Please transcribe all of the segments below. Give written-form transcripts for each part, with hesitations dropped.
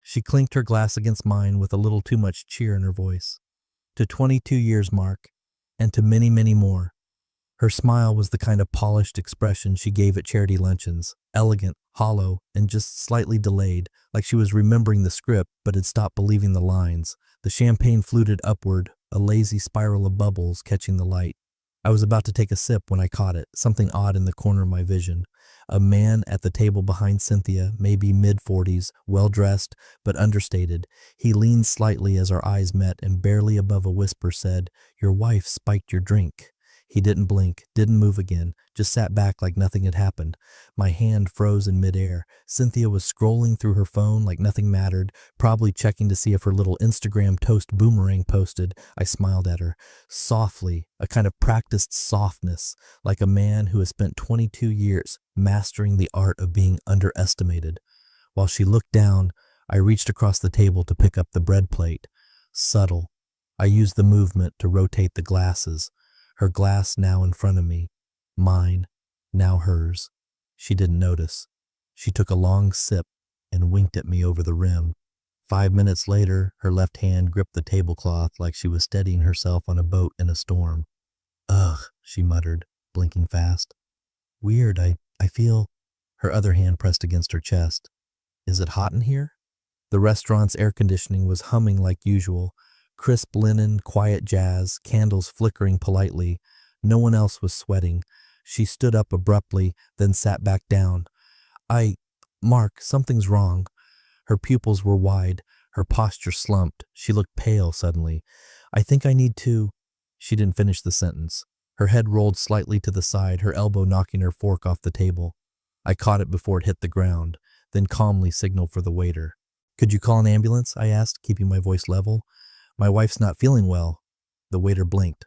She clinked her glass against mine with a little too much cheer in her voice. To 22 years, Mark, and to many, many more. Her smile was the kind of polished expression she gave at charity luncheons, elegant, hollow, and just slightly delayed, like she was remembering the script but had stopped believing the lines. The champagne fluted upward, a lazy spiral of bubbles catching the light. I was about to take a sip when I caught it, something odd in the corner of my vision. A man at the table behind Cynthia, maybe mid-40s, well-dressed, but understated. He leaned slightly as our eyes met and barely above a whisper said, "Your wife spiked your drink." He didn't blink, didn't move again, just sat back like nothing had happened. My hand froze in midair. Cynthia was scrolling through her phone like nothing mattered, probably checking to see if her little Instagram toast boomerang posted. I smiled at her, softly, a kind of practiced softness, like a man who has spent 22 years mastering the art of being underestimated. While she looked down, I reached across the table to pick up the bread plate. Subtle. I used the movement to rotate the glasses. Her glass now in front of me, mine, now hers. She didn't notice. She took a long sip and winked at me over the rim. 5 minutes later, her left hand gripped the tablecloth like she was steadying herself on a boat in a storm. "Ugh," she muttered, blinking fast. "Weird, I feel..." Her other hand pressed against her chest. "Is it hot in here?" The restaurant's air conditioning was humming like usual. Crisp linen, quiet jazz, candles flickering politely. No one else was sweating. She stood up abruptly, then sat back down. Mark, something's wrong." Her pupils were wide, her posture slumped. She looked pale suddenly. "I think I need to..." She didn't finish the sentence. Her head rolled slightly to the side, her elbow knocking her fork off the table. I caught it before it hit the ground, then calmly signaled for the waiter. "Could you call an ambulance?" I asked, keeping my voice level. "My wife's not feeling well." The waiter blinked.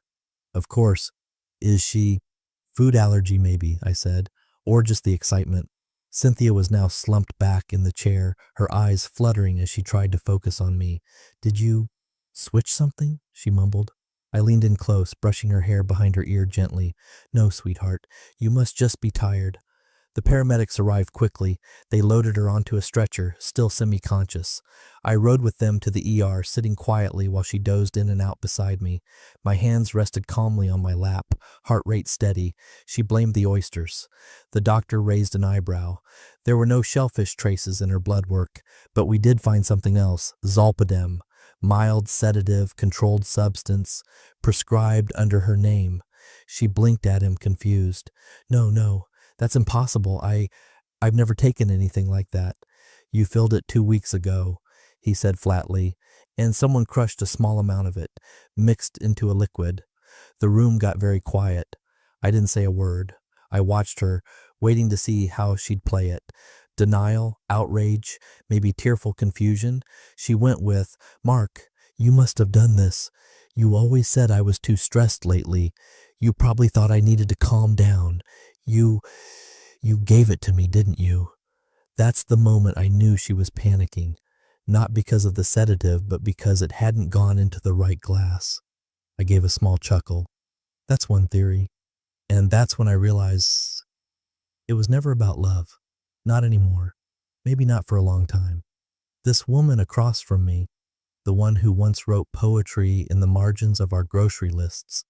"Of course. Is she..." "Food allergy, maybe," I said, "or just the excitement." Cynthia was now slumped back in the chair, her eyes fluttering as she tried to focus on me. "Did you switch something?" she mumbled. I leaned in close, brushing her hair behind her ear gently. "No, sweetheart, you must just be tired." The paramedics arrived quickly. They loaded her onto a stretcher, still semi-conscious. I rode with them to the ER, sitting quietly while she dozed in and out beside me. My hands rested calmly on my lap, heart rate steady. She blamed the oysters. The doctor raised an eyebrow. There were no shellfish traces in her blood work, but we did find something else, zolpidem, mild sedative, controlled substance, prescribed under her name. She blinked at him, confused. No. That's impossible. I've never taken anything like that." "You filled it 2 weeks ago," he said flatly, "and someone crushed a small amount of it, mixed into a liquid." The room got very quiet. I didn't say a word. I watched her, waiting to see how she'd play it. Denial, outrage, maybe tearful confusion. She went with, "Mark, you must have done this. You always said I was too stressed lately. You probably thought I needed to calm down. You gave it to me, didn't you?" That's the moment I knew she was panicking, not because of the sedative, but because it hadn't gone into the right glass. I gave a small chuckle. That's one theory. And that's when I realized it was never about love. Not anymore. Maybe not for a long time. This woman across from me, the one who once wrote poetry in the margins of our grocery lists,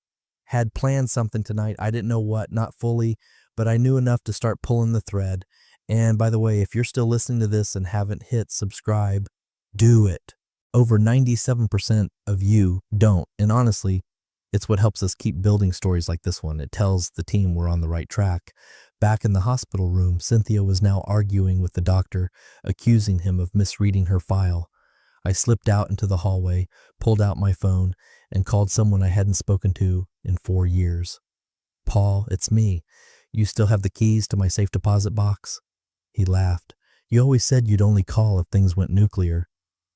had planned something tonight. I didn't know what, not fully, but I knew enough to start pulling the thread. And by the way, if you're still listening to this and haven't hit subscribe, do it. Over 97% of you don't. And honestly, it's what helps us keep building stories like this one. It tells the team we're on the right track. Back in the hospital room, Cynthia was now arguing with the doctor, accusing him of misreading her file. I slipped out into the hallway, pulled out my phone, and called someone I hadn't spoken to in 4 years. "Paul, it's me. You still have the keys to my safe deposit box?" He laughed. "You always said you'd only call if things went nuclear."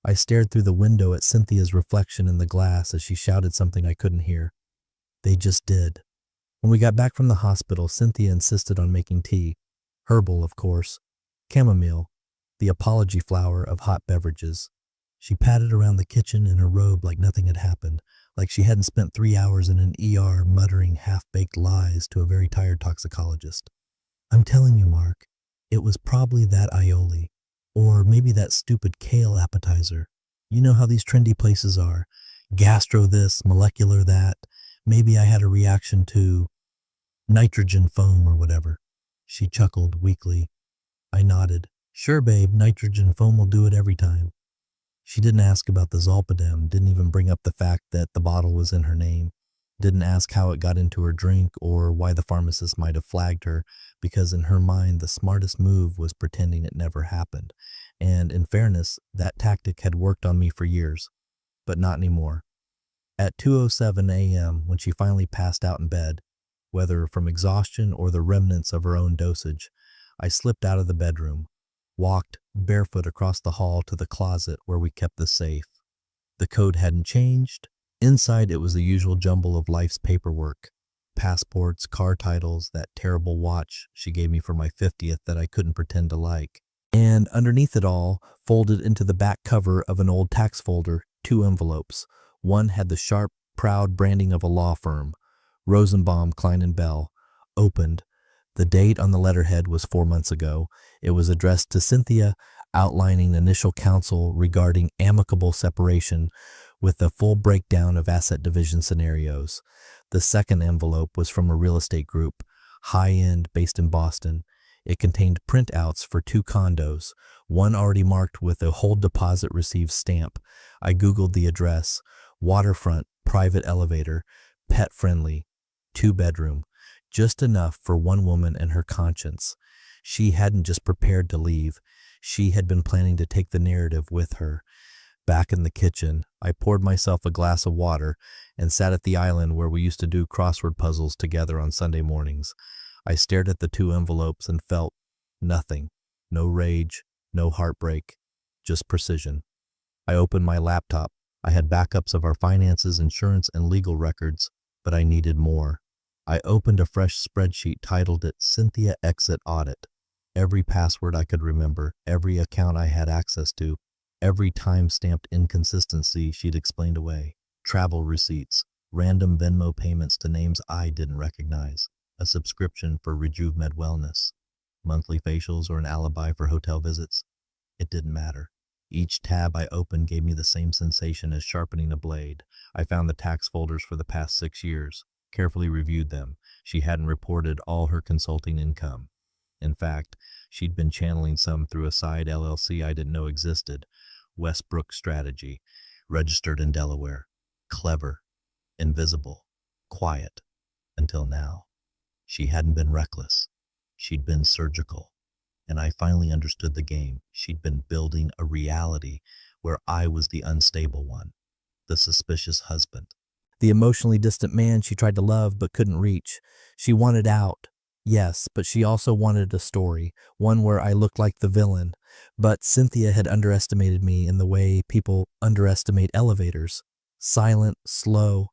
I stared through the window at Cynthia's reflection in the glass as she shouted something I couldn't hear. They just did. When we got back from the hospital, Cynthia insisted on making tea. Herbal, of course. Chamomile, the apology flower of hot beverages. She padded around the kitchen in her robe like nothing had happened, like she hadn't spent 3 hours in an ER muttering half-baked lies to a very tired toxicologist. "I'm telling you, Mark, it was probably that aioli. Or maybe that stupid kale appetizer. You know how these trendy places are. Gastro this, molecular that. Maybe I had a reaction to nitrogen foam or whatever. She chuckled weakly. I nodded. Sure, babe, nitrogen foam will do it every time. She didn't ask about the Zolpidem, didn't even bring up the fact that the bottle was in her name, didn't ask how it got into her drink or why the pharmacist might have flagged her, because in her mind the smartest move was pretending it never happened. And in fairness, that tactic had worked on me for years, but not anymore. At 2:07 a.m., when she finally passed out in bed, whether from exhaustion or the remnants of her own dosage, I slipped out of the bedroom, walked barefoot across the hall to the closet where we kept the safe. The code hadn't changed. Inside it was the usual jumble of life's paperwork. Passports, car titles, that terrible watch she gave me for my 50th that I couldn't pretend to like. And underneath it all, folded into the back cover of an old tax folder, 2 envelopes. One had the sharp, proud branding of a law firm, Rosenbaum, Klein & Bell, opened. The date on the letterhead was 4 months ago. It was addressed to Cynthia, outlining initial counsel regarding amicable separation with a full breakdown of asset division scenarios. The second envelope was from a real estate group, high-end, based in Boston. It contained printouts for 2 condos, one already marked with a hold deposit received stamp. I Googled the address: waterfront, private elevator, pet-friendly, 2-bedroom. Just enough for one woman and her conscience. She hadn't just prepared to leave. She had been planning to take the narrative with her. Back in the kitchen, I poured myself a glass of water and sat at the island where we used to do crossword puzzles together on Sunday mornings. I stared at the 2 envelopes and felt nothing. No rage, no heartbreak, just precision. I opened my laptop. I had backups of our finances, insurance, and legal records, but I needed more. I opened a fresh spreadsheet, titled it Cynthia Exit Audit. Every password I could remember, every account I had access to, every time-stamped inconsistency she'd explained away. Travel receipts, random Venmo payments to names I didn't recognize, a subscription for RejuveMed Wellness, monthly facials, or an alibi for hotel visits. It didn't matter. Each tab I opened gave me the same sensation as sharpening a blade. I found the tax folders for the past 6 years. Carefully reviewed them. She hadn't reported all her consulting income. In fact, she'd been channeling some through a side LLC I didn't know existed. Westbrook Strategy, registered in Delaware. Clever, invisible, quiet, until now. She hadn't been reckless. She'd been surgical. And I finally understood the game. She'd been building a reality where I was the unstable one, the suspicious husband. The emotionally distant man she tried to love but couldn't reach. She wanted out, yes, but she also wanted a story, one where I looked like the villain. But Cynthia had underestimated me in the way people underestimate elevators. Silent, slow,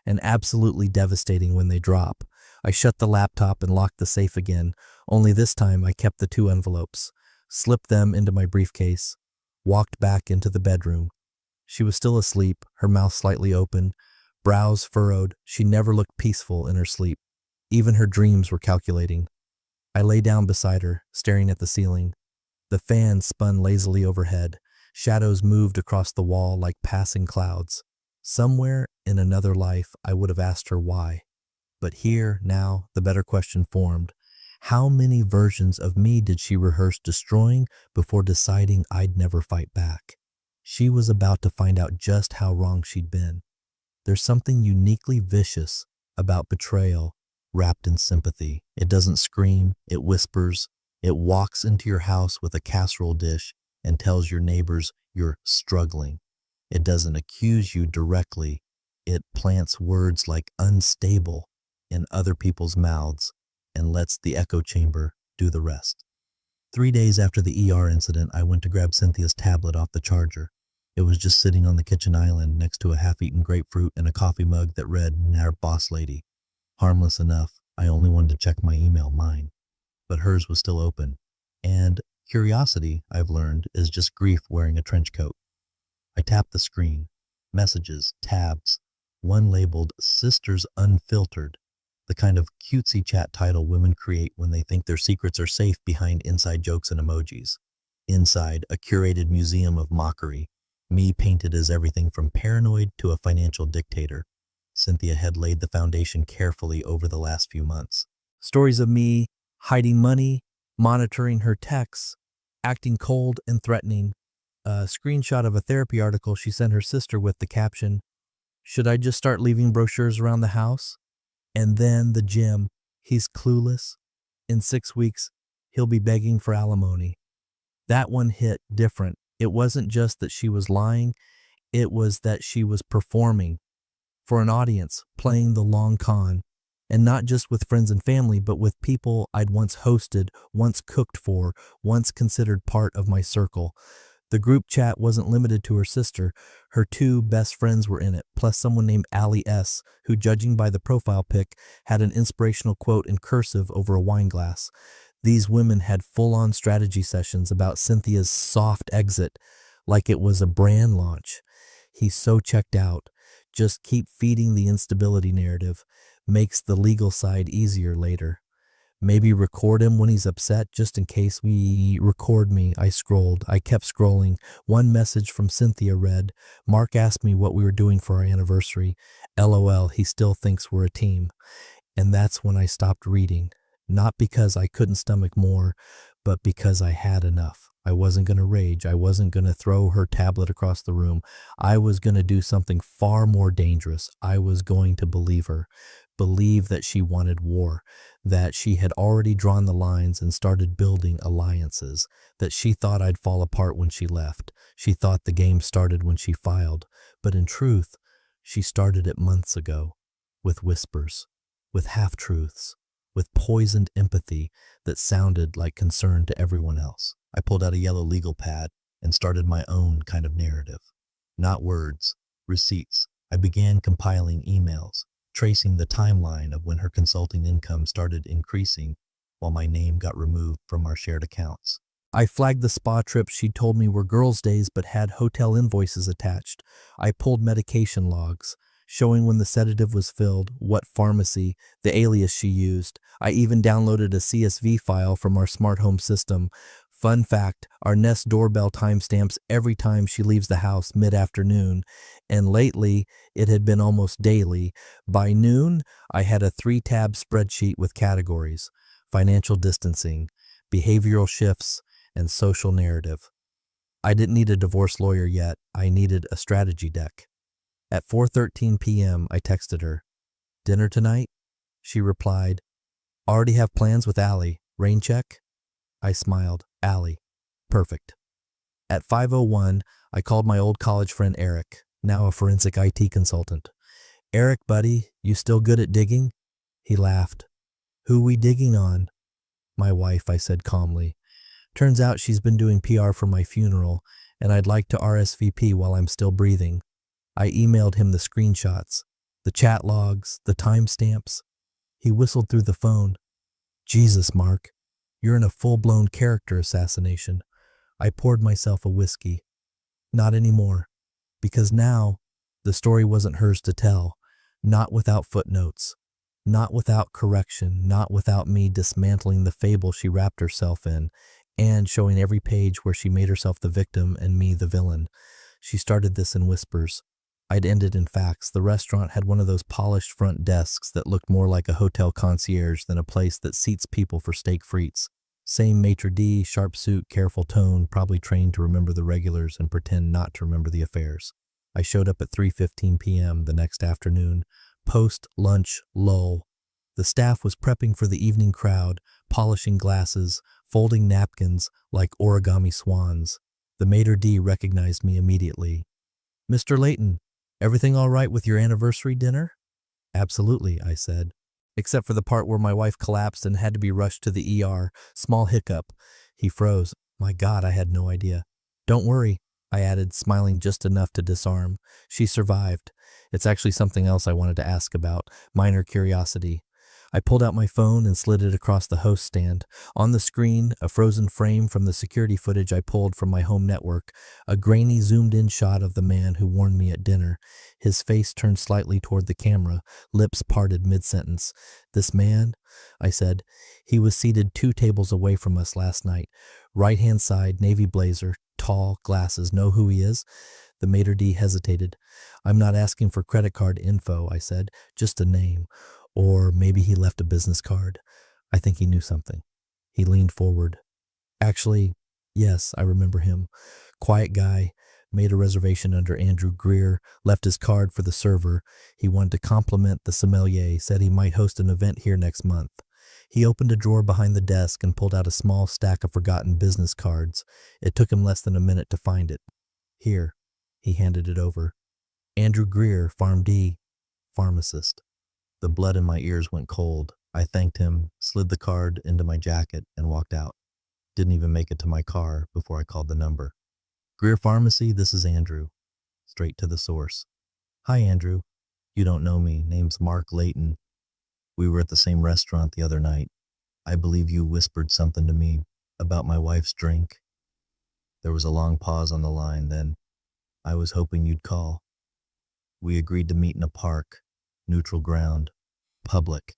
and absolutely devastating when they drop. I shut the laptop and locked the safe again, only this time I kept the 2 envelopes, slipped them into my briefcase, walked back into the bedroom. She was still asleep, her mouth slightly open, brows furrowed. She never looked peaceful in her sleep. Even her dreams were calculating. I lay down beside her, staring at the ceiling. The fan spun lazily overhead. Shadows moved across the wall like passing clouds. Somewhere in another life, I would have asked her why. But here, now, the better question formed. How many versions of me did she rehearse destroying before deciding I'd never fight back? She was about to find out just how wrong she'd been. There's something uniquely vicious about betrayal wrapped in sympathy. It doesn't scream, it whispers. It walks into your house with a casserole dish and tells your neighbors you're struggling. It doesn't accuse you directly. It plants words like unstable in other people's mouths and lets the echo chamber do the rest. 3 days after the ER incident, I went to grab Cynthia's tablet off the charger. It was just sitting on the kitchen island next to a half-eaten grapefruit and a coffee mug that read, "Nar Boss Lady." Harmless enough, I only wanted to check my email, mine. But hers was still open. And curiosity, I've learned, is just grief wearing a trench coat. I tapped the screen. Messages, tabs. One labeled Sisters Unfiltered, the kind of cutesy chat title women create when they think their secrets are safe behind inside jokes and emojis. Inside, a curated museum of mockery, me painted as everything from paranoid to a financial dictator. Cynthia had laid the foundation carefully over the last few months. Stories of me hiding money, monitoring her texts, acting cold and threatening. A screenshot of a therapy article she sent her sister with the caption, "Should I just start leaving brochures around the house?" And then the Jim. He's clueless. In 6 weeks, he'll be begging for alimony. That one hit different. It wasn't just that she was lying, it was that she was performing for an audience, playing the long con. And not just with friends and family, but with people I'd once hosted, once cooked for, once considered part of my circle. The group chat wasn't limited to her sister. Her 2 best friends were in it, plus someone named Allie S., who, judging by the profile pic, had an inspirational quote in cursive over a wine glass. These women had full-on strategy sessions about Cynthia's soft exit, like it was a brand launch. He's so checked out. Just keep feeding the instability narrative. Makes the legal side easier later. Maybe record him when he's upset, just in case. We record me. I scrolled. I kept scrolling. One message from Cynthia read, "Mark asked me what we were doing for our anniversary. LOL, he still thinks we're a team." And that's when I stopped reading. Not because I couldn't stomach more, but because I had enough. I wasn't going to rage. I wasn't going to throw her tablet across the room. I was going to do something far more dangerous. I was going to believe her. Believe that she wanted war, that she had already drawn the lines and started building alliances, that she thought I'd fall apart when she left. She thought the game started when she filed. But in truth, she started it months ago, with whispers, with half-truths, with poisoned empathy that sounded like concern to everyone else. I pulled out a yellow legal pad and started my own kind of narrative. Not words, receipts. I began compiling emails, tracing the timeline of when her consulting income started increasing while my name got removed from our shared accounts. I flagged the spa trips she'd told me were girls' days but had hotel invoices attached. I pulled medication logs, showing when the sedative was filled, what pharmacy, the alias she used. I even downloaded a CSV file from our smart home system. Fun fact, our Nest doorbell timestamps every time she leaves the house mid-afternoon, and lately it had been almost daily. By noon, I had a 3-tab spreadsheet with categories: financial distancing, behavioral shifts, and social narrative. I didn't need a divorce lawyer yet. I needed a strategy deck. At 4:13 p.m., I texted her, "Dinner tonight?" She replied, "Already have plans with Allie. Rain check?" I smiled. Allie. Perfect. At 5:01, I called my old college friend Eric, now a forensic IT consultant. "Eric, buddy, you still good at digging?" He laughed. "Who we digging on?" "My wife," I said calmly. "Turns out she's been doing PR for my funeral, and I'd like to RSVP while I'm still breathing." I emailed him the screenshots, the chat logs, the timestamps. He whistled through the phone. "Jesus, Mark, you're in a full-blown character assassination." I poured myself a whiskey. Not anymore, because now the story wasn't hers to tell, not without footnotes, not without correction, not without me dismantling the fable she wrapped herself in, and showing every page where she made herself the victim and me the villain. She started this in whispers. I'd ended in facts. The restaurant had one of those polished front desks that looked more like a hotel concierge than a place that seats people for steak frites. Same maitre d', sharp suit, careful tone, probably trained to remember the regulars and pretend not to remember the affairs. I showed up at 3:15 p.m. the next afternoon, post-lunch lull. The staff was prepping for the evening crowd, polishing glasses, folding napkins like origami swans. The maitre d' recognized me immediately. "Mr. Layton, everything all right with your anniversary dinner?" "Absolutely," I said. "Except for the part where my wife collapsed and had to be rushed to the ER. Small hiccup." He froze. My God, I had no idea. "Don't worry," I added, smiling just enough to disarm. "She survived. It's actually something else I wanted to ask about. Minor curiosity." I pulled out my phone and slid it across the host stand. On the screen, a frozen frame from the security footage I pulled from my home network, a grainy zoomed-in shot of the man who warned me at dinner, his face turned slightly toward the camera, lips parted mid-sentence. "This man," I said, "he was seated 2 tables away from us last night. Right-hand side, navy blazer, tall, glasses. Know who he is?" The maitre d' hesitated. "I'm not asking for credit card info," I said, "just a name. Or maybe he left a business card." I think he knew something. He leaned forward. "Actually, yes, I remember him. Quiet guy, made a reservation under Andrew Greer, left his card for the server. He wanted to compliment the sommelier, said he might host an event here next month." He opened a drawer behind the desk and pulled out a small stack of forgotten business cards. It took him less than a minute to find it. "Here." He handed it over. "Andrew Greer, PharmD, pharmacist." The blood in my ears went cold. I thanked him, slid the card into my jacket, and walked out. Didn't even make it to my car before I called the number. "Greer Pharmacy, this is Andrew." Straight to the source. "Hi, Andrew. You don't know me. Name's Mark Layton. We were at the same restaurant the other night. I believe you whispered something to me about my wife's drink." There was a long pause on the line, then, "I was hoping you'd call. We agreed to meet in a park, neutral ground, public.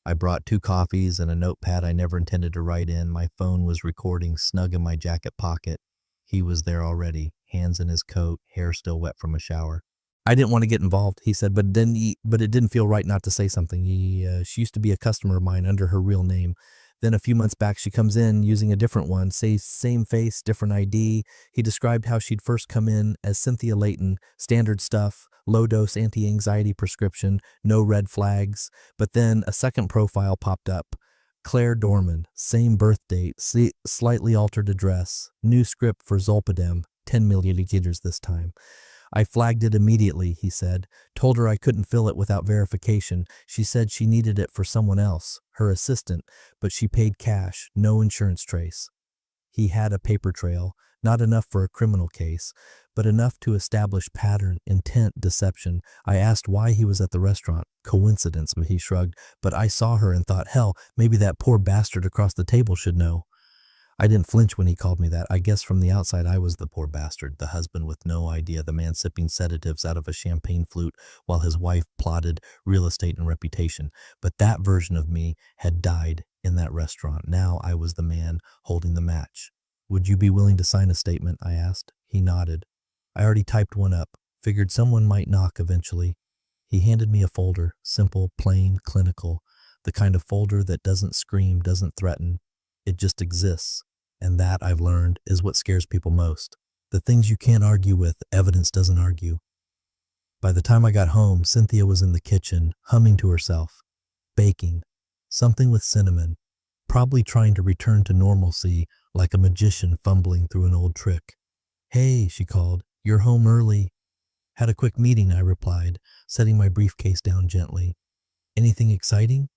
I brought 2 coffees and a notepad I never intended to write in. My phone was recording, snug in my jacket pocket. He was there already, hands in his coat, hair still wet from a shower. "I didn't want to get involved," he said, but it didn't feel right not to say something. She used to be a customer of mine under her real name. Then a few months back, she comes in using a different one, same face, different ID. He described how she'd first come in as Cynthia Layton, standard stuff, low-dose anti-anxiety prescription, no red flags. But then a second profile popped up. Claire Dorman, same birth date, slightly altered address, new script for Zolpidem, 10 milliliters this time. "I flagged it immediately," he said. "Told her I couldn't fill it without verification. She said she needed it for someone else, her assistant, but she paid cash, no insurance trace." He had a paper trail, not enough for a criminal case, but enough to establish pattern, intent, deception. I asked why he was at the restaurant. "Coincidence," he shrugged, "but I saw her and thought, hell, maybe that poor bastard across the table should know." I didn't flinch when he called me that. I guess from the outside I was the poor bastard, the husband with no idea, the man sipping sedatives out of a champagne flute while his wife plotted real estate and reputation. But that version of me had died in that restaurant. Now I was the man holding the match. "Would you be willing to sign a statement?" I asked. He nodded. I already typed one up. Figured someone might knock eventually. He handed me a folder, simple, plain, clinical. The kind of folder that doesn't scream, doesn't threaten. It just exists. And that, I've learned, is what scares people most. The things you can't argue with, evidence doesn't argue. By the time I got home, Cynthia was in the kitchen, humming to herself, baking, something with cinnamon, probably trying to return to normalcy like a magician fumbling through an old trick. "Hey," she called, "you're home early." "Had a quick meeting," I replied, setting my briefcase down gently. "Anything exciting?"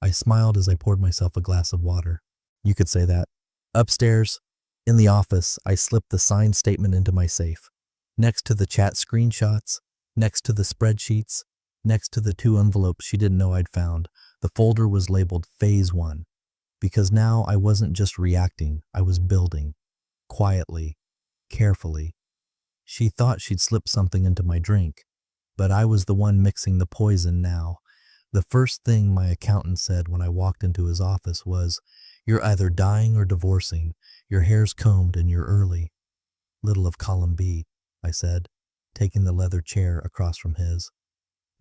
I smiled as I poured myself a glass of water. "You could say that." Upstairs, in the office, I slipped the signed statement into my safe. Next to the chat screenshots, next to the spreadsheets, next to the 2 envelopes she didn't know I'd found, the folder was labeled Phase 1. Because now I wasn't just reacting, I was building. Quietly, carefully. She thought she'd slipped something into my drink, but I was the one mixing the poison now. The first thing my accountant said when I walked into his office was, "You're either dying or divorcing. Your hair's combed and you're early." "Little of column B," I said, taking the leather chair across from his.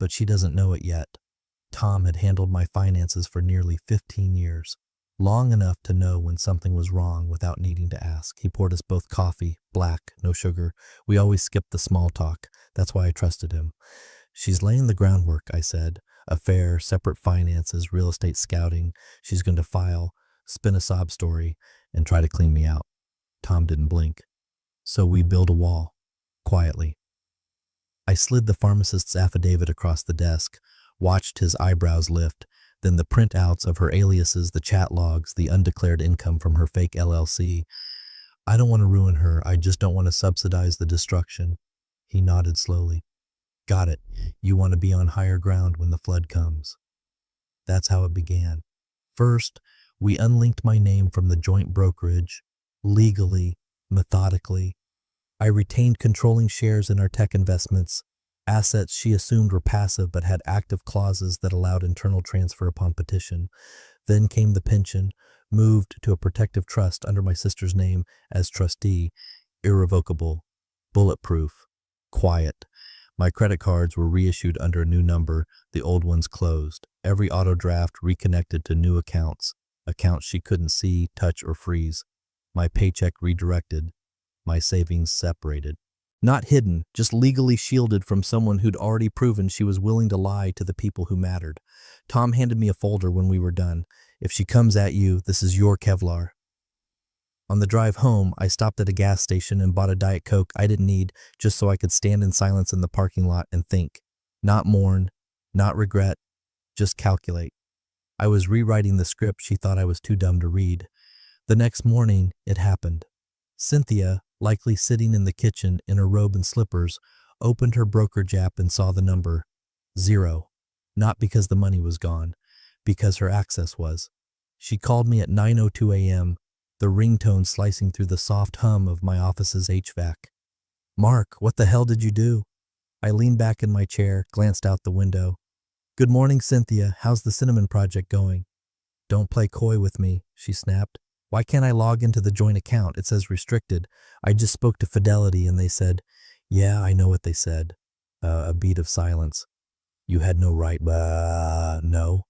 "But she doesn't know it yet." Tom had handled my finances for nearly 15 years, long enough to know when something was wrong without needing to ask. He poured us both coffee, black, no sugar. We always skipped the small talk. That's why I trusted him. "She's laying the groundwork," I said. "Affair, separate finances, real estate scouting. She's going to file, spin a sob story, and try to clean me out." Tom didn't blink. "So we build a wall, quietly." I slid the pharmacist's affidavit across the desk, watched his eyebrows lift, then the printouts of her aliases, the chat logs, the undeclared income from her fake LLC. "I don't want to ruin her, I just don't want to subsidize the destruction." He nodded slowly. "Got it. You want to be on higher ground when the flood comes." That's how it began. First, we unlinked my name from the joint brokerage, legally, methodically. I retained controlling shares in our tech investments, assets she assumed were passive but had active clauses that allowed internal transfer upon petition. Then came the pension, moved to a protective trust under my sister's name as trustee, irrevocable, bulletproof, quiet. My credit cards were reissued under a new number, the old ones closed. Every auto draft reconnected to new accounts, accounts she couldn't see, touch, or freeze. My paycheck redirected, my savings separated. Not hidden, just legally shielded from someone who'd already proven she was willing to lie to the people who mattered. Tom handed me a folder when we were done. If she comes at you, this is your Kevlar. On the drive home, I stopped at a gas station and bought a Diet Coke I didn't need just so I could stand in silence in the parking lot and think. Not mourn, not regret, just calculate. I was rewriting the script she thought I was too dumb to read. The next morning, it happened. Cynthia, likely sitting in the kitchen in her robe and slippers, opened her brokerage app and saw the number 0. Not because the money was gone, because her access was. She called me at 9:02 a.m., the ringtone slicing through the soft hum of my office's HVAC. "Mark, what the hell did you do?" I leaned back in my chair, glanced out the window. "Good morning, Cynthia. How's the Cinnamon Project going?" "Don't play coy with me," she snapped. "Why can't I log into the joint account? It says restricted. I just spoke to Fidelity and they said..." "Yeah, I know what they said." A beat of silence. "You had no right, no,"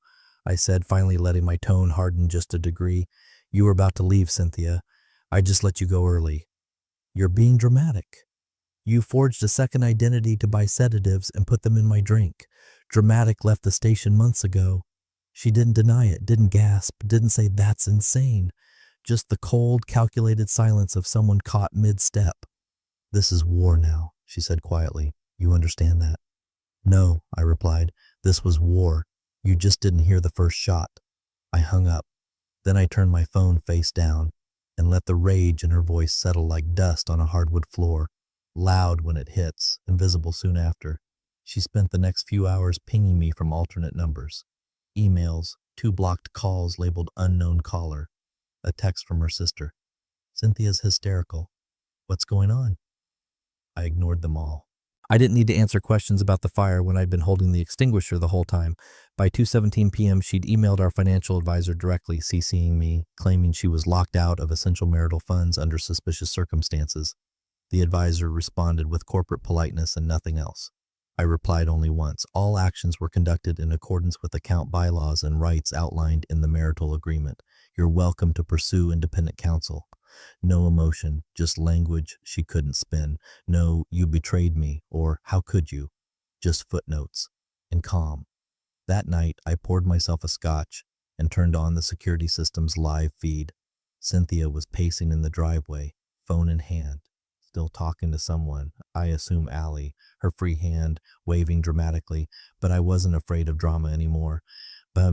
I said, finally letting my tone harden just a degree. "You were about to leave, Cynthia. I just let you go early." "You're being dramatic." "You forged a second identity to buy sedatives and put them in my drink. Dramatic left the station months ago." She didn't deny it, didn't gasp, didn't say that's insane. Just the cold, calculated silence of someone caught mid-step. "This is war now," she said quietly. "You understand that?" "No," I replied. "This was war. You just didn't hear the first shot." I hung up. Then I turned my phone face down and let the rage in her voice settle like dust on a hardwood floor, loud when it hits, invisible soon after. She spent the next few hours pinging me from alternate numbers. Emails, 2 blocked calls labeled unknown caller, a text from her sister. "Cynthia's hysterical. What's going on?" I ignored them all. I didn't need to answer questions about the fire when I'd been holding the extinguisher the whole time. By 2:17 p.m., she'd emailed our financial advisor directly, CCing me, claiming she was locked out of essential marital funds under suspicious circumstances. The advisor responded with corporate politeness and nothing else. I replied only once. All actions were conducted in accordance with account bylaws and rights outlined in the marital agreement. You're welcome to pursue independent counsel. No emotion, just language she couldn't spin. No, "you betrayed me," or "how could you?" Just footnotes, and calm. That night, I poured myself a scotch and turned on the security system's live feed. Cynthia was pacing in the driveway, phone in hand, still talking to someone, I assume Allie, her free hand waving dramatically, but I wasn't afraid of drama anymore.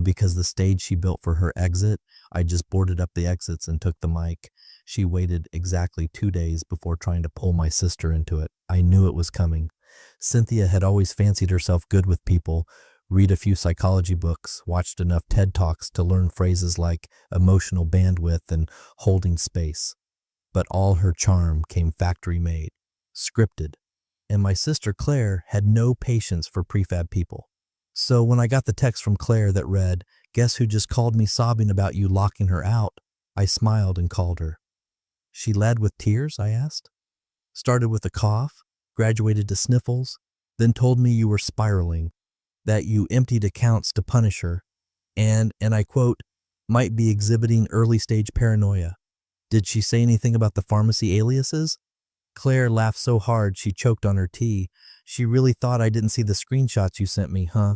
Because the stage she built for her exit, I just boarded up the exits and took the mic. She waited exactly 2 days before trying to pull my sister into it. I knew it was coming. Cynthia had always fancied herself good with people, read a few psychology books, watched enough TED Talks to learn phrases like emotional bandwidth and holding space. But all her charm came factory-made, scripted. And my sister Claire had no patience for prefab people. So when I got the text from Claire that read, "Guess who just called me sobbing about you locking her out?" I smiled and called her. "She led with tears?" I asked. "Started with a cough, graduated to sniffles, then told me you were spiraling, that you emptied accounts to punish her, and I quote, might be exhibiting early-stage paranoia. Did she say anything about the pharmacy aliases?" Claire laughed so hard she choked on her tea. "She really thought I didn't see the screenshots you sent me, huh?"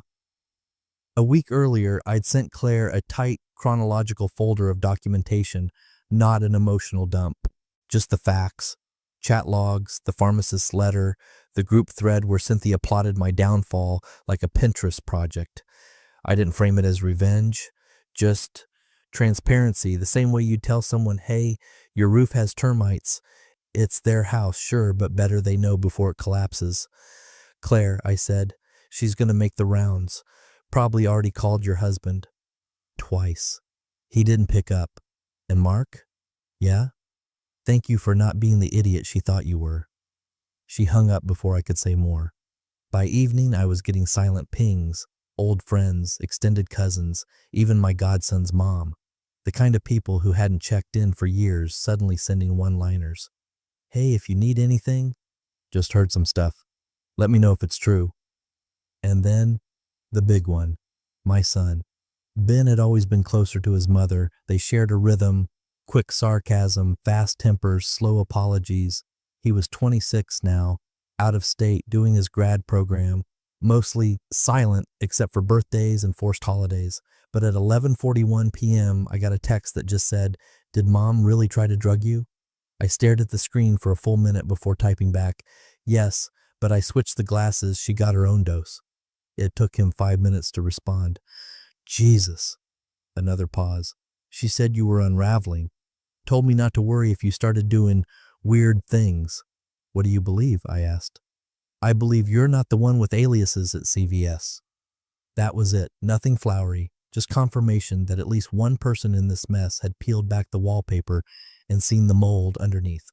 A week earlier, I'd sent Claire a tight, chronological folder of documentation, not an emotional dump, just the facts. Chat logs, the pharmacist's letter, the group thread where Cynthia plotted my downfall like a Pinterest project. I didn't frame it as revenge, just transparency, the same way you'd tell someone, "Hey, your roof has termites." It's their house, sure, but better they know before it collapses. "Claire," I said, "she's going to make the rounds. Probably already called your husband. twice. He didn't pick up. And Mark? Yeah? Thank you for not being the idiot she thought you were. She hung up before I could say more. By evening, I was getting silent pings, old friends, extended cousins, even my godson's mom. The kind of people who hadn't checked in for years suddenly sending one-liners. Hey, if you need anything, just heard some stuff. Let me know if it's true. And then, the big one, my son. Ben had always been closer to his mother. They shared a rhythm, quick sarcasm, fast tempers, slow apologies. He was 26 now, out of state, doing his grad program, mostly silent except for birthdays and forced holidays. But at 11:41 p.m., I got a text that just said, "Did Mom really try to drug you?" I stared at the screen for a full minute before typing back, "Yes, but I switched the glasses. She got her own dose." It took him 5 minutes to respond. Jesus. Another pause. "She said you were unraveling. Told me not to worry if you started doing weird things." "What do you believe?" I asked. "I believe you're not the one with aliases at CVS." That was it. Nothing flowery. Just confirmation that at least one person in this mess had peeled back the wallpaper and seen the mold underneath.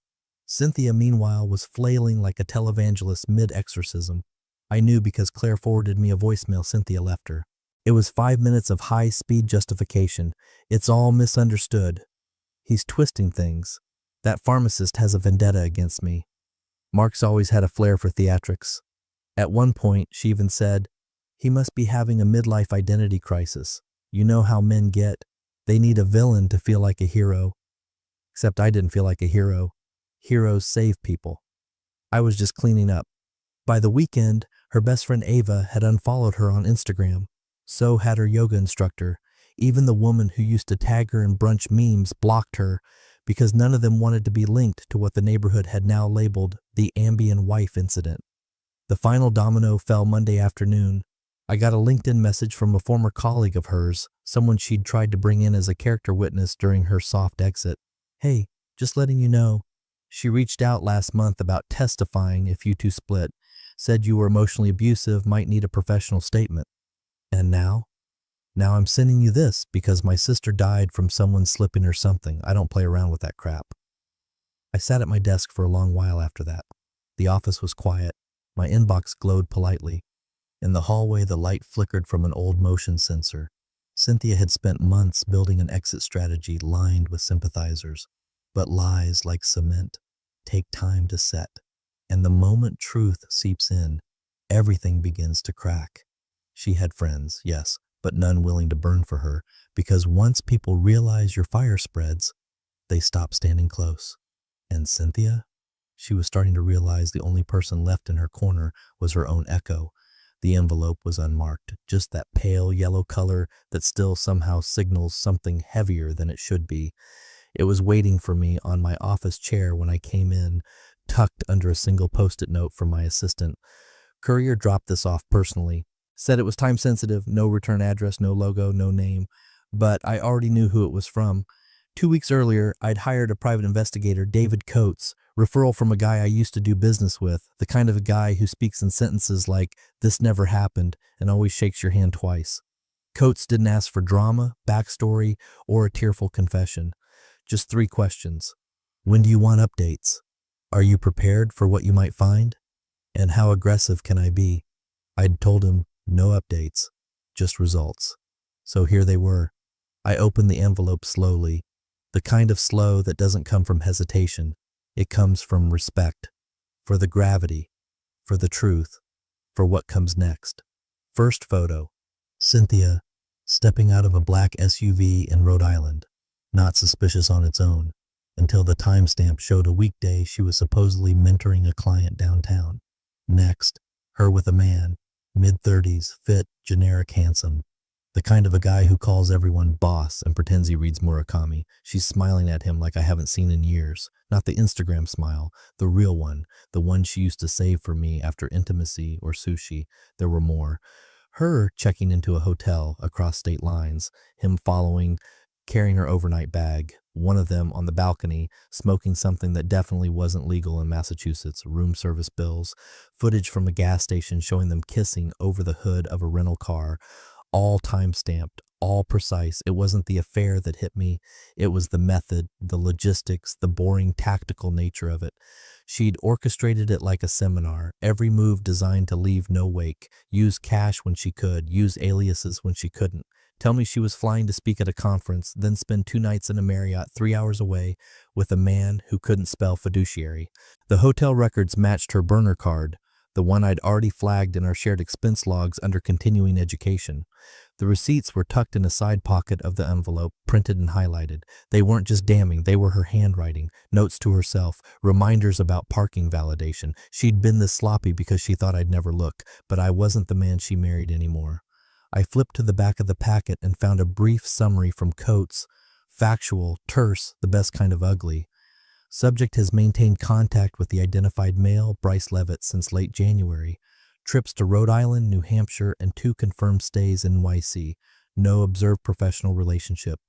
Cynthia, meanwhile, was flailing like a televangelist mid-exorcism. I knew because Claire forwarded me a voicemail Cynthia left her. It was 5 minutes of high-speed justification. "It's all misunderstood. He's twisting things. That pharmacist has a vendetta against me. Mark's always had a flair for theatrics." At one point, she even said, "He must be having a midlife identity crisis. You know how men get. They need a villain to feel like a hero." Except I didn't feel like a hero. Heroes save people. I was just cleaning up. By the weekend, her best friend Ava had unfollowed her on Instagram. So had her yoga instructor. Even the woman who used to tag her in brunch memes blocked her because none of them wanted to be linked to what the neighborhood had now labeled the Ambien wife incident. The final domino fell Monday afternoon. I got a LinkedIn message from a former colleague of hers, someone she'd tried to bring in as a character witness during her soft exit. "Hey, just letting you know. She reached out last month about testifying if you two split. Said you were emotionally abusive, might need a professional statement. And now? Now I'm sending you this because my sister died from someone slipping or something. I don't play around with that crap." I sat at my desk for a long while after that. The office was quiet. My inbox glowed politely. In the hallway, the light flickered from an old motion sensor. Cynthia had spent months building an exit strategy lined with sympathizers. But lies, like cement, take time to set. And the moment truth seeps in, everything begins to crack. She had friends, yes, but none willing to burn for her, because once people realize your fire spreads, they stop standing close. And Cynthia? She was starting to realize the only person left in her corner was her own echo. The envelope was unmarked, just that pale yellow color that still somehow signals something heavier than it should be. It was waiting for me on my office chair when I came in, tucked under a single post-it note from my assistant. Courier dropped this off personally. Said it was time-sensitive, no return address, no logo, no name. But I already knew who it was from. 2 weeks earlier, I'd hired a private investigator, David Coates, referral from a guy I used to do business with, the kind of a guy who speaks in sentences like, "This never happened," and always shakes your hand twice. Coates didn't ask for drama, backstory, or a tearful confession. Just 3 questions. When do you want updates? Are you prepared for what you might find? And how aggressive can I be? I'd told him, no updates, just results. So here they were. I opened the envelope slowly, the kind of slow that doesn't come from hesitation. It comes from respect, for the gravity, for the truth, for what comes next. First photo, Cynthia stepping out of a black SUV in Rhode Island, not suspicious on its own, until the timestamp showed a weekday she was supposedly mentoring a client downtown. Next, her with a man, mid-30s, fit, generic handsome. The kind of a guy who calls everyone boss and pretends he reads Murakami. She's smiling at him like I haven't seen in years. Not the Instagram smile, the real one, the one she used to save for me after intimacy or sushi. There were more. Her checking into a hotel across state lines, him following, carrying her overnight bag, one of them on the balcony, smoking something that definitely wasn't legal in Massachusetts, room service bills, footage from a gas station showing them kissing over the hood of a rental car, all time-stamped, all precise. It wasn't the affair that hit me. It was the method, the logistics, the boring tactical nature of it. She'd orchestrated it like a seminar, every move designed to leave no wake, use cash when she could, use aliases when she couldn't. Tell me she was flying to speak at a conference, then spend 2 nights in a Marriott 3 hours away with a man who couldn't spell fiduciary. The hotel records matched her burner card, the one I'd already flagged in our shared expense logs under continuing education. The receipts were tucked in a side pocket of the envelope, printed and highlighted. They weren't just damning, they were her handwriting, notes to herself, reminders about parking validation. She'd been this sloppy because she thought I'd never look, but I wasn't the man she married anymore. I flipped to the back of the packet and found a brief summary from Coates. Factual, terse, the best kind of ugly. Subject has maintained contact with the identified male, Bryce Levitt, since late January. Trips to Rhode Island, New Hampshire, and 2 confirmed stays in NYC. No observed professional relationship.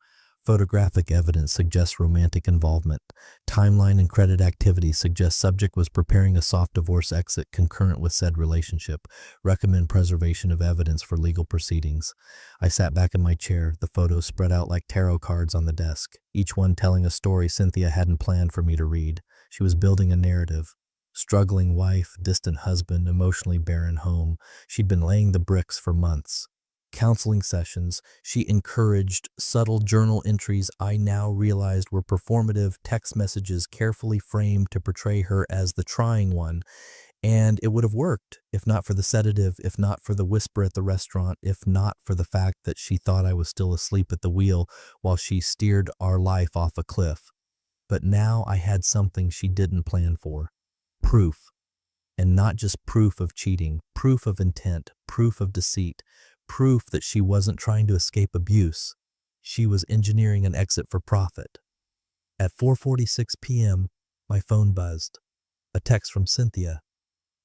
Photographic evidence suggests romantic involvement. Timeline and credit activity suggest subject was preparing a soft divorce exit concurrent with said relationship. Recommend preservation of evidence for legal proceedings. I sat back in my chair, the photos spread out like tarot cards on the desk, each one telling a story Cynthia hadn't planned for me to read. She was building a narrative. Struggling wife, distant husband, emotionally barren home. She'd been laying the bricks for months. Counseling sessions, she encouraged subtle journal entries I now realized were performative text messages carefully framed to portray her as the trying one. And it would have worked, if not for the sedative, if not for the whisper at the restaurant, if not for the fact that she thought I was still asleep at the wheel while she steered our life off a cliff. But now I had something she didn't plan for. Proof. And not just proof of cheating, proof of intent, proof of deceit, proof that she wasn't trying to escape abuse. She was engineering an exit for profit. At 4:46 p.m., my phone buzzed. A text from Cynthia.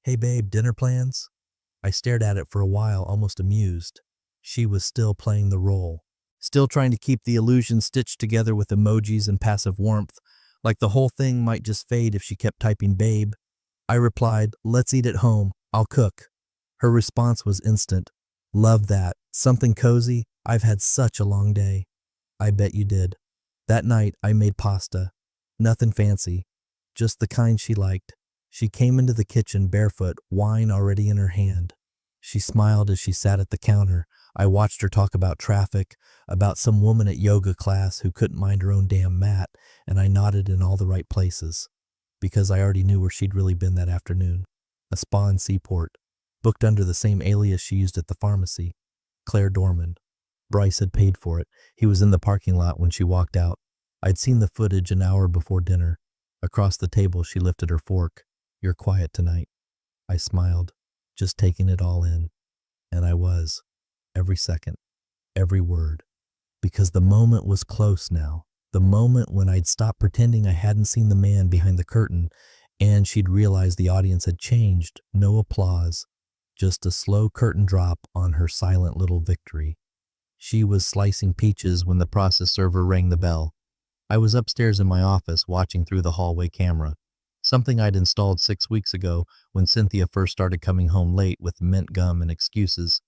Hey babe, dinner plans? I stared at it for a while, almost amused. She was still playing the role. Still trying to keep the illusion stitched together with emojis and passive warmth, like the whole thing might just fade if she kept typing babe. I replied, let's eat at home. I'll cook. Her response was instant. Love that. Something cozy? I've had such a long day. I bet you did. That night, I made pasta. Nothing fancy. Just the kind she liked. She came into the kitchen barefoot, wine already in her hand. She smiled as she sat at the counter. I watched her talk about traffic, about some woman at yoga class who couldn't mind her own damn mat, and I nodded in all the right places. Because I already knew where she'd really been that afternoon. A spa in Seaport. Booked under the same alias she used at the pharmacy. Claire Dorman. Bryce had paid for it. He was in the parking lot when she walked out. I'd seen the footage an hour before dinner. Across the table, she lifted her fork. You're quiet tonight. I smiled, just taking it all in. And I was. Every second. Every word. Because the moment was close now. The moment when I'd stopped pretending I hadn't seen the man behind the curtain, and she'd realized the audience had changed. No applause. Just a slow curtain drop on her silent little victory. She was slicing peaches when the process server rang the bell. I was upstairs in my office watching through the hallway camera, something I'd installed 6 weeks ago when Cynthia first started coming home late with mint gum and excuses.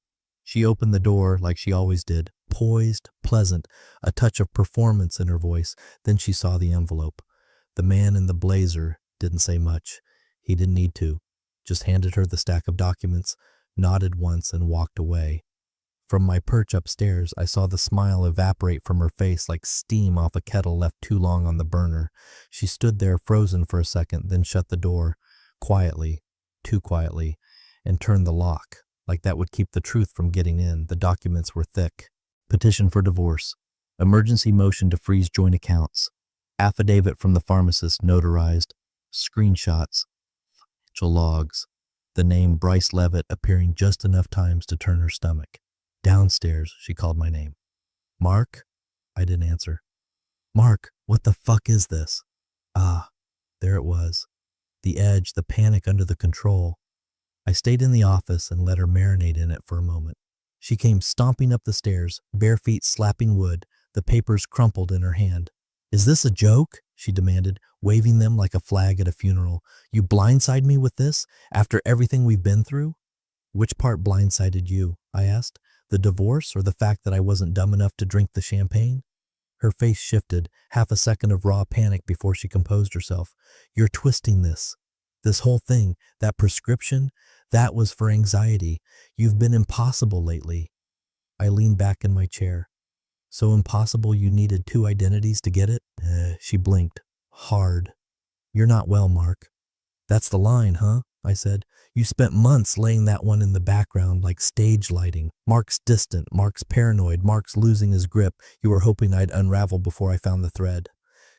She opened the door like she always did, poised, pleasant, a touch of performance in her voice. Then she saw the envelope. The man in the blazer didn't say much. He didn't need to. Just handed her the stack of documents, nodded once, and walked away. From my perch upstairs, I saw the smile evaporate from her face like steam off a kettle left too long on the burner. She stood there frozen for a second, then shut the door, quietly, too quietly, and turned the lock, like that would keep the truth from getting in. The documents were thick. Petition for divorce. Emergency motion to freeze joint accounts. Affidavit from the pharmacist notarized. Screenshots. Financial logs. The name Bryce Levitt appearing just enough times to turn her stomach. Downstairs, she called my name. Mark? I didn't answer. Mark, what the fuck is this? Ah, there it was. The edge, the panic under the control. I stayed in the office and let her marinate in it for a moment. She came stomping up the stairs, bare feet slapping wood, the papers crumpled in her hand. Is this a joke? She demanded, waving them like a flag at a funeral. You blindside me with this, after everything we've been through? Which part blindsided you? I asked. The divorce or the fact that I wasn't dumb enough to drink the champagne? Her face shifted, half a second of raw panic before she composed herself. You're twisting this. This whole thing, that prescription, that was for anxiety. You've been impossible lately. I leaned back in my chair. So impossible you needed two identities to get it? She blinked. Hard. You're not well, Mark. That's the line, huh? I said. You spent months laying that one in the background like stage lighting. Mark's distant, Mark's paranoid, Mark's losing his grip. You were hoping I'd unravel before I found the thread.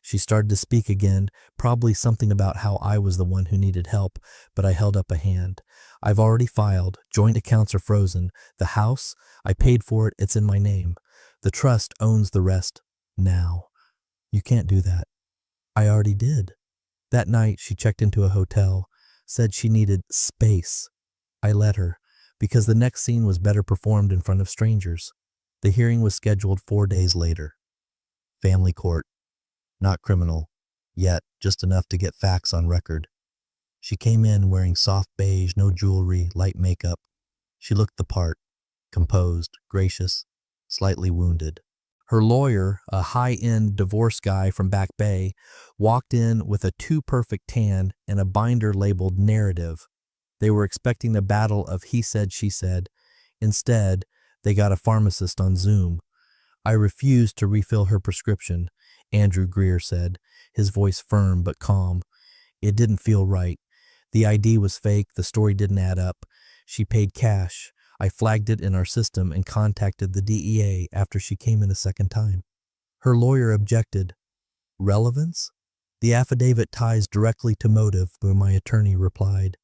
She started to speak again, probably something about how I was the one who needed help, but I held up a hand. I've already filed. Joint accounts are frozen. The house, I paid for it. It's in my name. The trust owns the rest now. You can't do that. I already did. That night, she checked into a hotel, said she needed space. I let her, because the next scene was better performed in front of strangers. The hearing was scheduled 4 days later. Family court. Not criminal, yet just enough to get facts on record. She came in wearing soft beige, no jewelry, light makeup. She looked the part, composed, gracious, slightly wounded. Her lawyer, a high-end divorce guy from Back Bay, walked in with a too-perfect tan and a binder labeled narrative. They were expecting a battle of he said, she said. Instead, they got a pharmacist on Zoom. I refused to refill her prescription, Andrew Greer said, his voice firm but calm. It didn't feel right. The ID was fake, the story didn't add up. She paid cash. I flagged it in our system and contacted the DEA after she came in a second time. Her lawyer objected. Relevance? The affidavit ties directly to motive, but my attorney replied.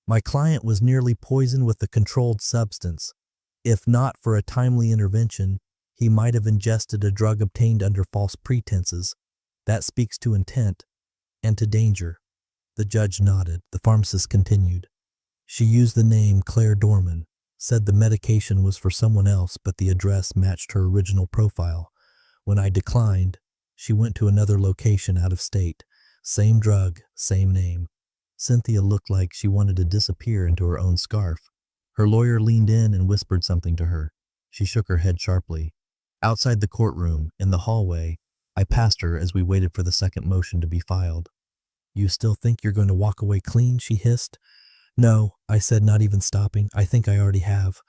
My client was nearly poisoned with a controlled substance. If not for a timely intervention, he might have ingested a drug obtained under false pretenses. That speaks to intent and to danger. The judge nodded. The pharmacist continued. She used the name Claire Dorman. Said the medication was for someone else, but the address matched her original profile. When I declined, she went to another location out of state. Same drug, same name. Cynthia looked like she wanted to disappear into her own scarf. Her lawyer leaned in and whispered something to her. She shook her head sharply. Outside the courtroom, in the hallway, I passed her as we waited for the second motion to be filed. You still think you're going to walk away clean? She hissed. No, I said, not even stopping. I think I already have.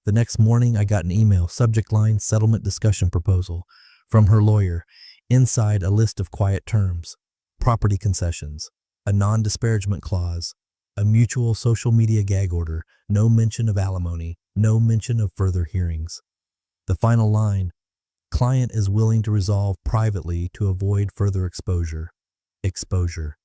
The next morning, I got an email, subject line, settlement discussion proposal, from her lawyer. Inside, a list of quiet terms, property concessions, a non-disparagement clause, a mutual social media gag order, no mention of alimony, no mention of further hearings. The final line, client is willing to resolve privately to avoid further exposure. Exposure.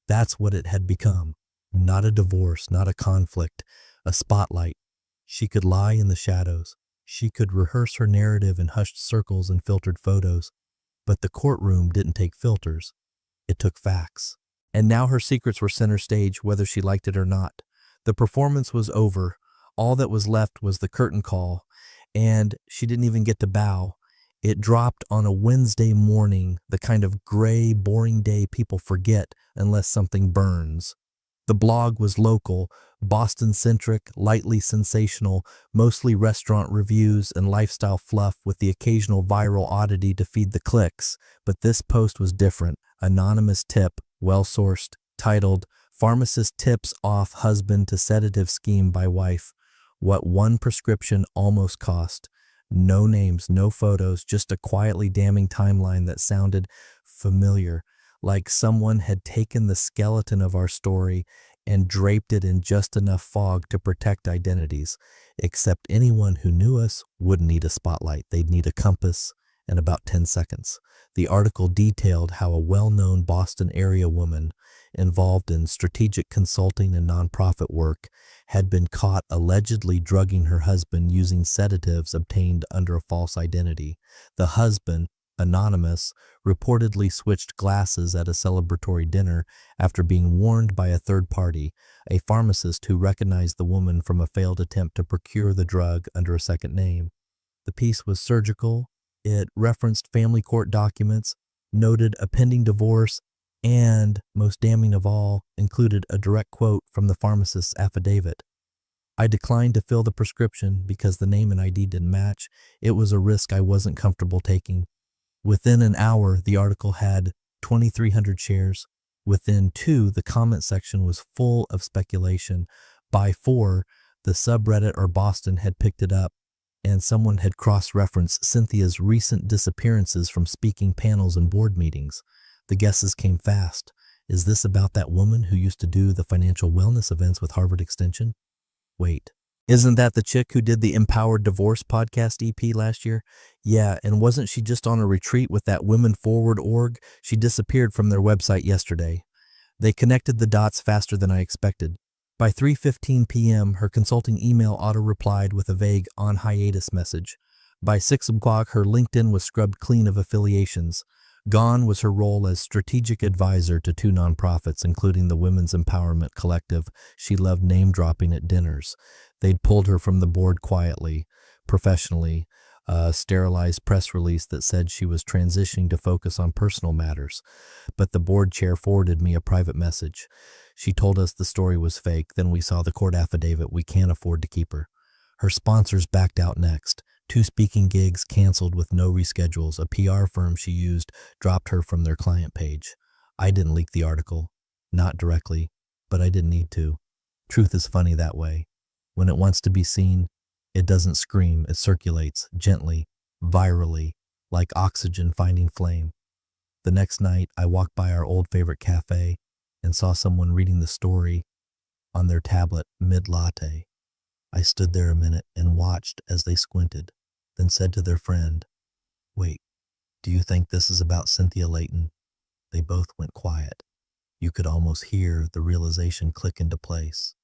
That's what it had become. Not a divorce, not a conflict, a spotlight. She could lie in the shadows. She could rehearse her narrative in hushed circles and filtered photos. But the courtroom didn't take filters. It took facts. And now her secrets were center stage, whether she liked it or not. The performance was over. All that was left was the curtain call. And she didn't even get to bow. It dropped on a Wednesday morning, the kind of gray, boring day people forget unless something burns. The blog was local, Boston-centric, lightly sensational, mostly restaurant reviews and lifestyle fluff with the occasional viral oddity to feed the clicks. But this post was different. Anonymous tip, well-sourced, titled, Pharmacist Tips Off Husband to Sedative Scheme by Wife. What one prescription almost cost. No names, no photos, just a quietly damning timeline that sounded familiar. Like someone had taken the skeleton of our story and draped it in just enough fog to protect identities. Except anyone who knew us wouldn't need a spotlight. They'd need a compass and about 10 seconds. The article detailed how a well-known Boston area woman involved in strategic consulting and nonprofit work had been caught allegedly drugging her husband using sedatives obtained under a false identity. The husband, anonymous, reportedly switched glasses at a celebratory dinner after being warned by a third party, a pharmacist who recognized the woman from a failed attempt to procure the drug under a second name. The piece was surgical. It referenced family court documents, noted a pending divorce, and, most damning of all, included a direct quote from the pharmacist's affidavit. I declined to fill the prescription because the name and ID didn't match. It was a risk I wasn't comfortable taking. Within an hour, the article had 2,300 shares. Within 2, the comment section was full of speculation. By 4, the subreddit or Boston had picked it up, and someone had cross-referenced Cynthia's recent disappearances from speaking panels and board meetings. The guesses came fast. Is this about that woman who used to do the financial wellness events with Harvard Extension? Wait, isn't that the chick who did the Empowered Divorce podcast EP last year? Yeah, and wasn't she just on a retreat with that Women Forward org? She disappeared from their website yesterday. They connected the dots faster than I expected. By 3:15 p.m., her consulting email auto-replied with a vague on hiatus message. By 6 o'clock, her LinkedIn was scrubbed clean of affiliations. Gone was her role as strategic advisor to 2 nonprofits, including the Women's Empowerment Collective she loved name-dropping at dinners. They'd pulled her from the board quietly, professionally, a sterilized press release that said she was transitioning to focus on personal matters. But the board chair forwarded me a private message. She told us the story was fake. Then we saw the court affidavit. We can't afford to keep her. Her sponsors backed out next. 2 speaking gigs canceled with no reschedules. A PR firm she used dropped her from their client page. I didn't leak the article. Not directly, but I didn't need to. Truth is funny that way. When it wants to be seen, it doesn't scream. It circulates gently, virally, like oxygen finding flame. The next night, I walked by our old favorite cafe and saw someone reading the story on their tablet mid-latte. I stood there a minute and watched as they squinted, then said to their friend, "Wait, do you think this is about Cynthia Leighton?" They both went quiet. You could almost hear the realization click into place.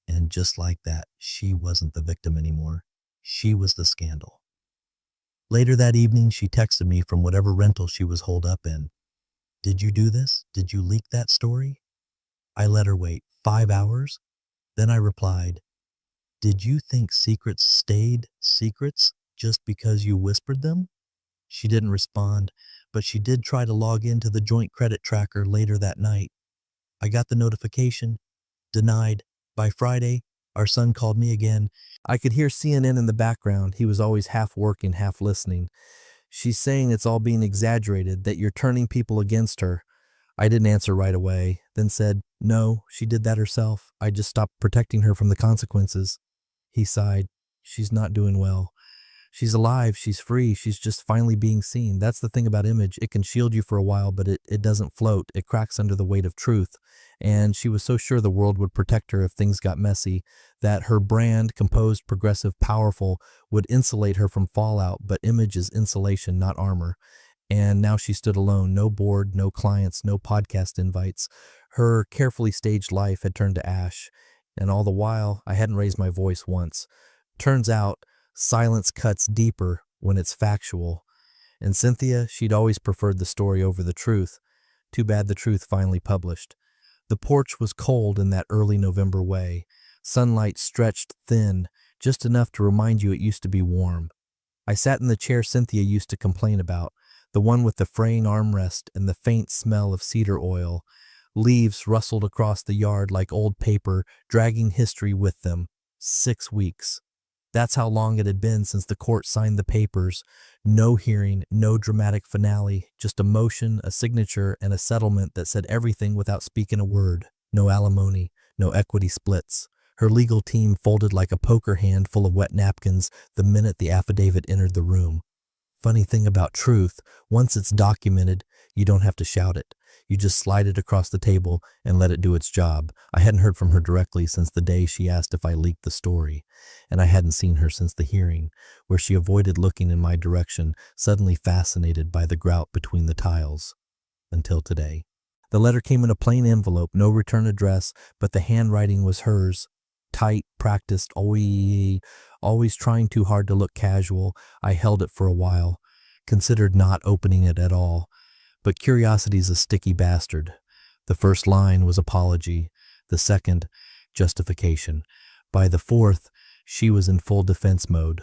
And just like that, she wasn't the victim anymore. She was the scandal. Later that evening, she texted me from whatever rental she was holed up in. "Did you do this? Did you leak that story?" I let her wait 5 hours. Then I replied, "Did you think secrets stayed secrets just because you whispered them?" She didn't respond, but she did try to log into the joint credit tracker later that night. I got the notification. Denied. By Friday, our son called me again. I could hear CNN in the background. He was always half working, half listening. "She's saying it's all being exaggerated, that you're turning people against her." I didn't answer right away, then said, "No, she did that herself. I just stopped protecting her from the consequences." He sighed. "She's not doing well. She's alive, she's free, she's just finally being seen." That's the thing about image. It can shield you for a while, but it doesn't float. It cracks under the weight of truth. And she was so sure the world would protect her if things got messy, that her brand, composed, progressive, powerful, would insulate her from fallout. But image is insulation, not armor. And now she stood alone. No board, no clients, no podcast invites. Her carefully staged life had turned to ash. And all the while, I hadn't raised my voice once. Turns out, silence cuts deeper when it's factual. And Cynthia, she'd always preferred the story over the truth. Too bad the truth finally published. The porch was cold in that early November way. Sunlight stretched thin, just enough to remind you it used to be warm. I sat in the chair Cynthia used to complain about, the one with the fraying armrest and the faint smell of cedar oil. Leaves rustled across the yard like old paper, dragging history with them. 6 weeks. That's how long it had been since the court signed the papers. No hearing, no dramatic finale, just a motion, a signature, and a settlement that said everything without speaking a word. No alimony, no equity splits. Her legal team folded like a poker hand full of wet napkins the minute the affidavit entered the room. Funny thing about truth, once it's documented, you don't have to shout it. You just slide it across the table and let it do its job. I hadn't heard from her directly since the day she asked if I leaked the story, and I hadn't seen her since the hearing, where she avoided looking in my direction, suddenly fascinated by the grout between the tiles. Until today. The letter came in a plain envelope, no return address, but the handwriting was hers. Tight, practiced, always trying too hard to look casual. I held it for a while, considered not opening it at all. But curiosity's a sticky bastard. The first line was apology. The second, justification. By the fourth, she was in full defense mode.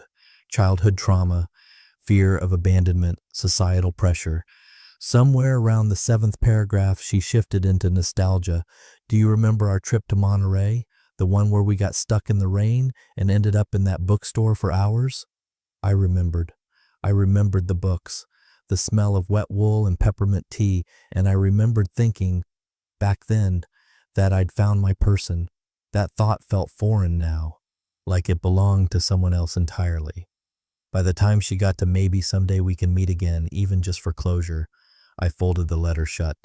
Childhood trauma, fear of abandonment, societal pressure. Somewhere around the 7th paragraph, she shifted into nostalgia. "Do you remember our trip to Monterey? The one where we got stuck in the rain and ended up in that bookstore for hours? I remembered. I remembered the books, the smell of wet wool and peppermint tea, and I remembered thinking, back then, that I'd found my person. That thought felt foreign now, like it belonged to someone else entirely. By the time she got to maybe someday we can meet again, even just for closure, I folded the letter shut.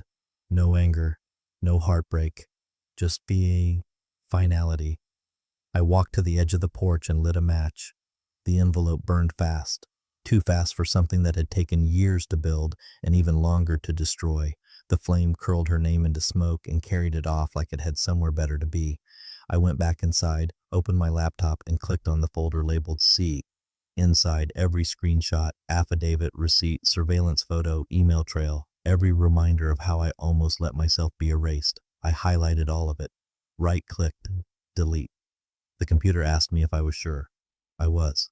No anger, no heartbreak, just being finality. I walked to the edge of the porch and lit a match. The envelope burned fast, too fast for something that had taken years to build and even longer to destroy. The flame curled her name into smoke and carried it off like it had somewhere better to be. I went back inside, opened my laptop, and clicked on the folder labeled C. Inside, every screenshot, affidavit, receipt, surveillance photo, email trail, every reminder of how I almost let myself be erased. I highlighted all of it. Right-clicked, delete. The computer asked me if I was sure. I was.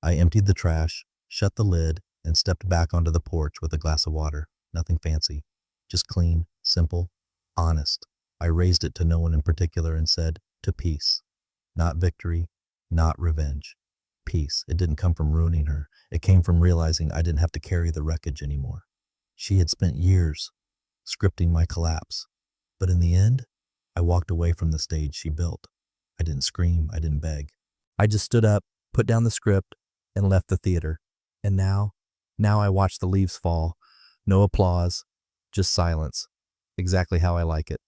I emptied the trash, shut the lid, and stepped back onto the porch with a glass of water. Nothing fancy. Just clean, simple, honest. I raised it to no one in particular and said, to peace. Not victory, not revenge. Peace. It didn't come from ruining her. It came from realizing I didn't have to carry the wreckage anymore. She had spent years scripting my collapse. But in the end, I walked away from the stage she built. I didn't scream. I didn't beg. I just stood up, put down the script, and left the theater. And now I watch the leaves fall. No applause, just silence. Exactly how I like it.